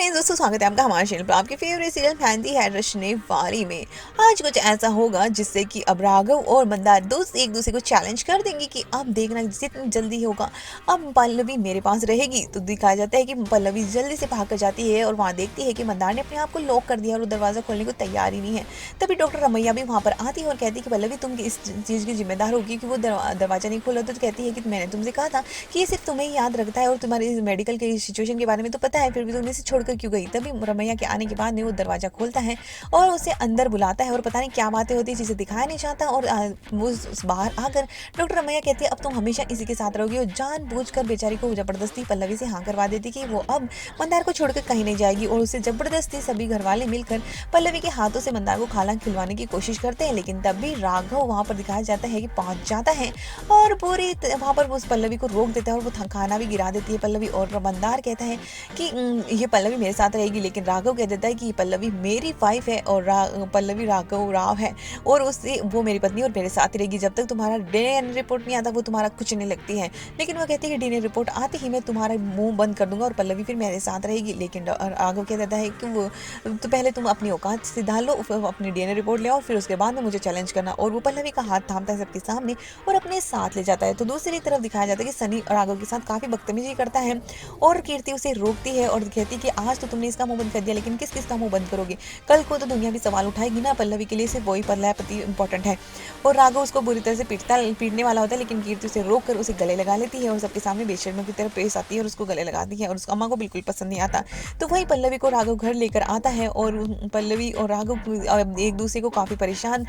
हाय दोस्तों, स्वागत है आपका हमारे चैनल पर। आपके फेवरेट सीरियल मेहंदी है रचने वाली में आज कुछ ऐसा होगा जिससे कि अब राघव और मंदार दोस्त एक दूसरे को चैलेंज कर देंगे कि अब देखना जितनी जल्दी होगा अब पल्लवी मेरे पास रहेगी। तो दिखाया जाता है कि पल्लवी जल्दी से भाग कर जाती है और वहाँ देखती है कि मंदार ने अपने आप को लॉक कर दिया और वो दरवाज़ा खोलने को तैयार ही नहीं है। तभी डॉक्टर रमैया भी वहाँ पर आती है और कहती है कि पल्लवी तुम इस चीज़ की जिम्मेदार होगी कि वो दरवाज़ा नहीं खोला। तो कहती है कि मैंने तुमसे कहा था कि ये सिर्फ तुम्हें ही याद रखता है और तुम्हारी मेडिकल की सिचुएशन के बारे में तो पता है, फिर भी तुमने इसे छोड़कर क्यों गई। तभी रमैया के आने के बाद में वो दरवाजा खोलता है और उसे अंदर बुलाता है और पता नहीं क्या बातें होती है जिसे दिखाया नहीं चाहता। और वो बाहर आकर डॉक्टर रमैया कहती है अब तुम हमेशा इसी के साथ रहोगी, और जानबूझकर बेचारी को जबरदस्ती पल्लवी से हाँ करवा देती कि वो अब मंदार को छोड़कर कहीं नहीं जाएगी। और उसे जबरदस्ती सभी घर वाले मिलकर पल्लवी के हाथों से मंदार को खाना खिलवाने की कोशिश करते हैं। लेकिन तब भी राघव वहां पर दिखाया जाता है कि पहुंच जाता है और पूरी वहां पर उस पल्लवी को रोक देता है और वो खाना भी गिरा देती है पल्लवी। और मंदार कहता है कि ये पल्लवी मेरे साथ रहेगी, लेकिन राघव कह देता है कि पल्लवी मेरी वाइफ है और पल्लवी राघव राव है और उससे वो मेरी पत्नी और मेरे साथ ही रहेगी। जब तक तुम्हारा डीएनए रिपोर्ट नहीं आता वो तुम्हारा कुछ नहीं लगती है। लेकिन वो कहती है कि डीएनए रिपोर्ट आते ही मैं तुम्हारा मुंह बंद कर दूंगा और पल्लवी फिर मेरे साथ रहेगी। लेकिन राघव कह देता है कि वो तो पहले तुम अपनी औकात सिधा लो, अपनी डीएनए रिपोर्ट ले आओ, फिर उसके बाद में मुझे चैलेंज करना। और वो पल्लवी का हाथ थामता है सबके सामने और अपने साथ ले जाता है। तो दूसरी तरफ दिखाया जाता है कि सनी राघव के साथ काफी बदतमीजी करता है और कीर्ति उसे रोकती है और कहती है कि आज तो तुमने इसका मुंह बंद कर दिया, लेकिन किस किस का मुंह बंद करोगे? कल को तो दुनिया भी सवाल उठाएगी ना, पल्लवी के लिए सिर्फ वही पति इंपॉर्टेंट है। और राघव उसको बुरी तरह से पीटने वाला होता है, लेकिन कीर्ति उसे रोक कर उसे गले लगा लेती है और सबके सामने बेशर्मों की तरह पेश आती है और उसको गले लगाती है और उसकी अम्मा को बिल्कुल पसंद नहीं आता। तो वही पल्लवी को राघव घर लेकर आता है और पल्लवी और राघव एक दूसरे को काफी परेशान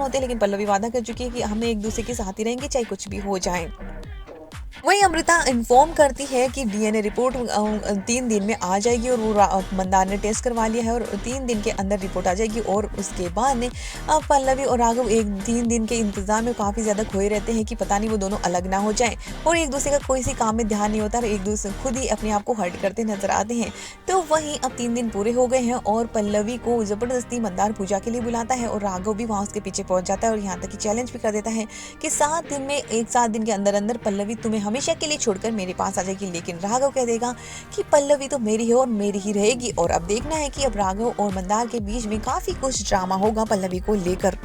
होते हैं। लेकिन पल्लवी वादा कर चुकी है कि हम एक दूसरे के साथ ही रहेंगे चाहे कुछ भी हो जाए। वहीं अमृता इन्फॉर्म करती है कि डीएनए रिपोर्ट 3 दिन में आ जाएगी और वो मंदार ने टेस्ट करवा लिया है और 3 दिन के अंदर रिपोर्ट आ जाएगी। और उसके बाद में पल्लवी और राघव 3 दिन के इंतजार में काफ़ी ज़्यादा खोए रहते हैं कि पता नहीं वो दोनों अलग ना हो जाएं और एक दूसरे का कोई सी काम में ध्यान नहीं होता और एक दूसरे खुद ही अपने आप को हर्ट करते नजर आते हैं। तो वहीं अब 3 दिन पूरे हो गए हैं और पल्लवी को जबरदस्ती मंदार पूजा के लिए बुलाता है और राघव भी वहाँ उसके पीछे पहुंच जाता है और यहाँ तक कि चैलेंज भी कर देता है कि 7 दिन के अंदर अंदर पल्लवी तुम्हें हमेशा के लिए छोड़कर मेरे पास आ जाएगी। लेकिन राघव कह देगा कि पल्लवी तो मेरी है और मेरी ही रहेगी। और अब देखना है कि अब राघव और मंदार के बीच में काफी कुछ ड्रामा होगा पल्लवी को लेकर।